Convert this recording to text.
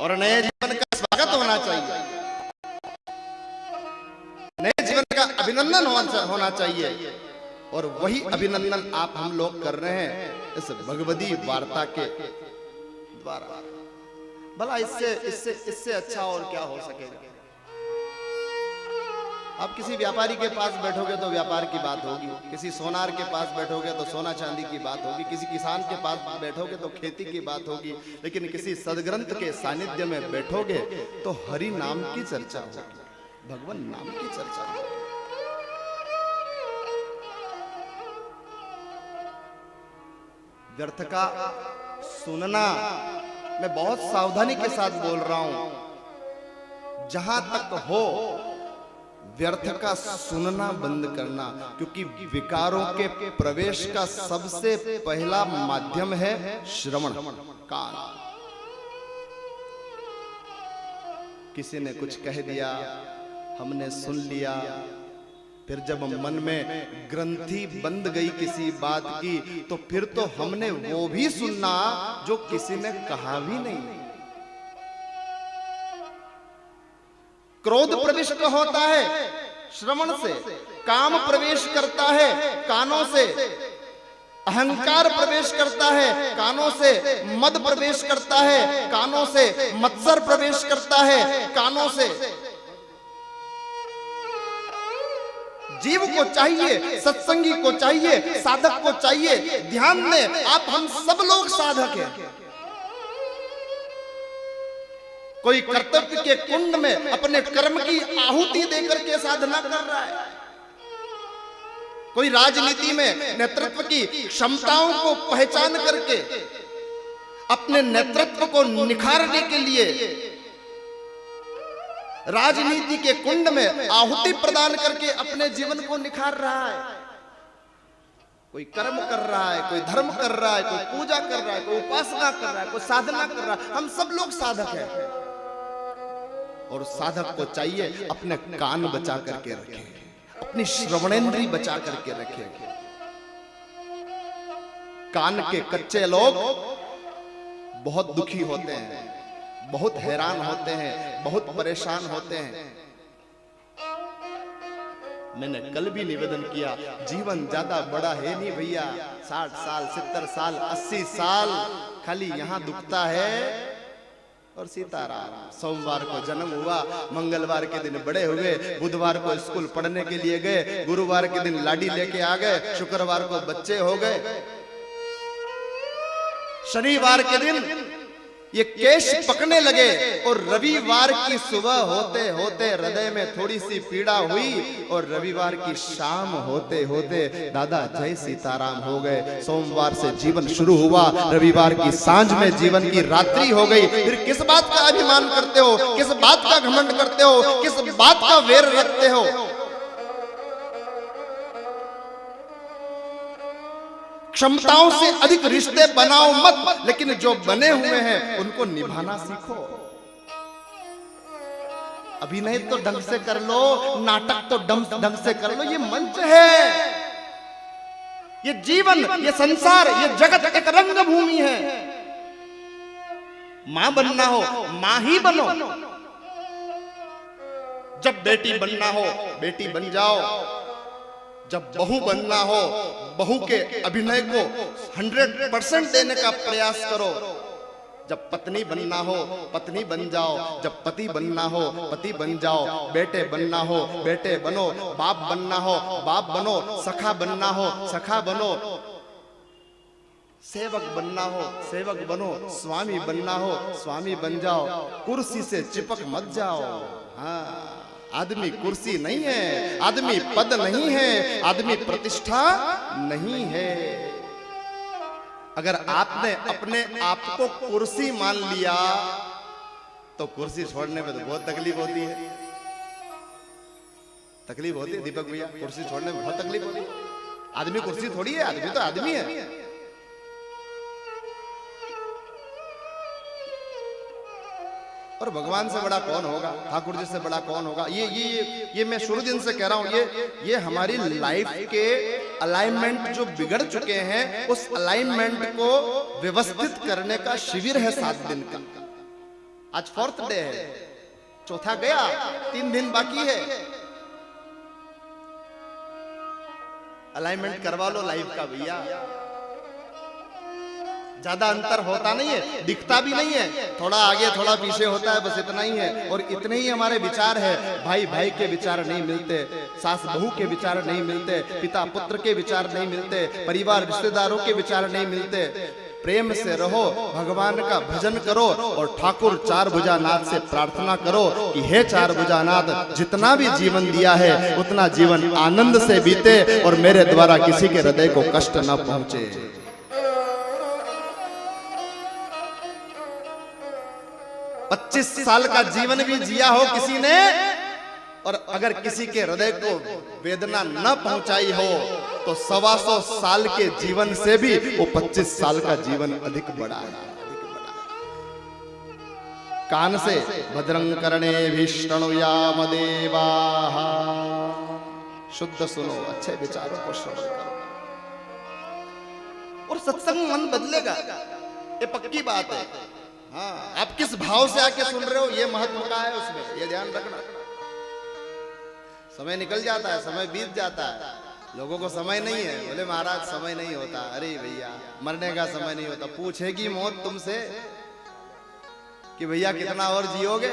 और नए जीवन का स्वागत होना चाहिए, नए जीवन का अभिनंदन होना चाहिए। और वही अभिनंदन आप हम लोग कर रहे हैं इस भगवदी वार्ता के द्वारा। भला इससे इससे इससे अच्छा और क्या हो सकेगा? आप किसी व्यापारी के पास बैठोगे तो व्यापार की बात होगी, किसी सोनार के पास बैठोगे तो सोना चांदी की बात होगी, किसी किसान के पास बैठोगे तो खेती की बात होगी, लेकिन किसी सदग्रंथ के सानिध्य में बैठोगे तो हरि नाम की चर्चा होगी, भगवान नाम की चर्चा होगी। व्यर्थ का सुनना मैं बहुत सावधानी के साथ बोल रहा हूं, जहां तक हो व्यर्थ का सुनना बंद करना, क्योंकि विकारों के प्रवेश का सबसे पहला माध्यम है श्रवण, कान। किसी ने कुछ कह दिया, हमने सुन लिया, फिर जब मन में ग्रंथि बंद गई किसी बात की, तो फिर तो हमने वो भी सुनना जो किसी ने कहा भी नहीं। क्रोध प्रविष्ट होता है श्रवण से, काम प्रवेश करता है कानों से, अहंकार प्रवेश करता है कानों से, मद प्रवेश करता है कानों से, मत्सर प्रवेश करता है कानों से। जीव को चाहिए, सत्संगी को चाहिए, साधक को चाहिए। ध्यान दें, आप हम सब लोग साधक हैं। कोई कर्तव्य के कुंड में अपने कर्म की आहुति देकर के साधना कर रहा है, कोई राजनीति में नेतृत्व की क्षमताओं को पहचान करके अपने नेतृत्व को निखारने के लिए राजनीति के कुंड में आहुति प्रदान करके अपने जीवन को निखार रहा है। कोई कर्म कर रहा है, कोई धर्म कर रहा है, कोई पूजा कर रहा है, कोई उपासना कर रहा है, कोई साधना कर रहा है। हम सब लोग साधक हैं। और साधक को चाहिए अपने कान बचा करके रखे, अपनी श्रवणेंद्री बचा करके रखे। कान के कच्चे लोग बहुत दुखी होते हैं, बहुत हैरान होते हैं, बहुत परेशान होते हैं। मैंने कल भी निवेदन किया, जीवन ज्यादा बड़ा है नहीं भैया, 60 साल 70 साल 80 साल खाली यहां दुखता है और सीताराम। सोमवार को जन्म हुआ, मंगलवार के दिन बड़े हुए, बुधवार को स्कूल पढ़ने के लिए गए, गुरुवार के दिन लाडी लेके आ गए, शुक्रवार को बच्चे हो गए, शनिवार के दिन ये केश पकने लगे, और रविवार की सुबह होते होते हृदय में थोड़ी सी पीड़ा हुई, और रविवार की शाम होते होते दादा जय सीताराम हो गए। सोमवार से जीवन शुरू हुआ, रविवार की सांझ में जीवन की रात्रि हो गई। फिर किस बात का अभिमान करते हो, किस बात का घमंड करते हो, किस बात का वैर रखते हो? क्षमताओं से अधिक रिश्ते बनाओ मत, लेकिन जो बने हुए हैं उनको निभाना सीखो। अभिनय तो ढंग से कर लो, नाटक तो ढंग से कर लो। ये मंच है, ये जीवन, ये संसार, ये जगत एक रंगभूमि है। मां बनना हो मां ही बनो, जब बेटी बनना हो बेटी बन जाओ, जब बहू बनना हो बहू के अभिनय को 100% देने का प्रयास करो, जब पत्नी बनना हो पत्नी बन जाओ, जब पति बनना हो पति बन जाओ, बेटे बनना हो बेटे बनो, बाप बनना हो बाप बनो, सखा बनना हो सखा बनो, सेवक बनना हो सेवक बनो, स्वामी बनना हो स्वामी बन जाओ। कुर्सी से चिपक मत जाओ। हाँ, आदमी कुर्सी नहीं है, आदमी पद नहीं है, आदमी प्रतिष्ठा नहीं है। अगर आपने अपने आप को कुर्सी मान लिया तो कुर्सी छोड़ने में तो बहुत तकलीफ होती है। तकलीफ होती है दीपक भैया, कुर्सी छोड़ने में बहुत तकलीफ होती है। आदमी कुर्सी थोड़ी है, आदमी तो आदमी है। और भगवान से बड़ा कौन होगा, ठाकुर जी से बड़ा कौन होगा? ये मैं शुरू दिन से कह रहा हूं, ये हमारी लाइफ के अलाइनमेंट जो बिगड़ चुके हैं, उस अलाइनमेंट को व्यवस्थित करने का शिविर है 7 दिन का। आज 4th डे है, चौथा गया, 3 दिन बाकी है। अलाइनमेंट करवा लो लाइफ का भैया, ज्यादा अंतर होता नहीं है, दिखता भी नहीं है, थोड़ा आगे थोड़ा पीछे होता है, बस इतना ही है। और इतने ही हमारे विचार है। भाई भाई के विचार नहीं मिलते, सास बहू के विचार नहीं मिलते, पिता पुत्र के विचार नहीं मिलते, परिवार रिश्तेदारों के विचार नहीं मिलते। प्रेम से रहो, भगवान का भजन करो और ठाकुर चार भुजानाथ से प्रार्थना करो कि हे चार भुजानाथ, जितना भी जीवन दिया है उतना जीवन आनंद से बीते और मेरे द्वारा किसी के हृदय को कष्ट न पहुंचे। 25 साल का जीवन भी जिया हो किसी ने, और अगर किसी के हृदय को वेदना न पहुंचाई हो तो 125 साल के जीवन से भी वो 25 साल का जीवन अधिक बड़ा है। कान से भद्रं कर्णे भीष्णुयाम देवाः, शुद्ध सुनो, अच्छे विचारों को श्रवण करो और सत्संग मन बदलेगा, ये पक्की बात है। हाँ, आप किस भाव से आके सुन रहे हो ये महत्व का है, उसमें ये ध्यान रखना। समय निकल जाता है, समय बीत जाता है, लोगों को समय नहीं है, बोले महाराज समय नहीं होता। अरे भैया, मरने का समय नहीं होता। पूछेगी मौत तुमसे कि भैया कितना और जियोगे?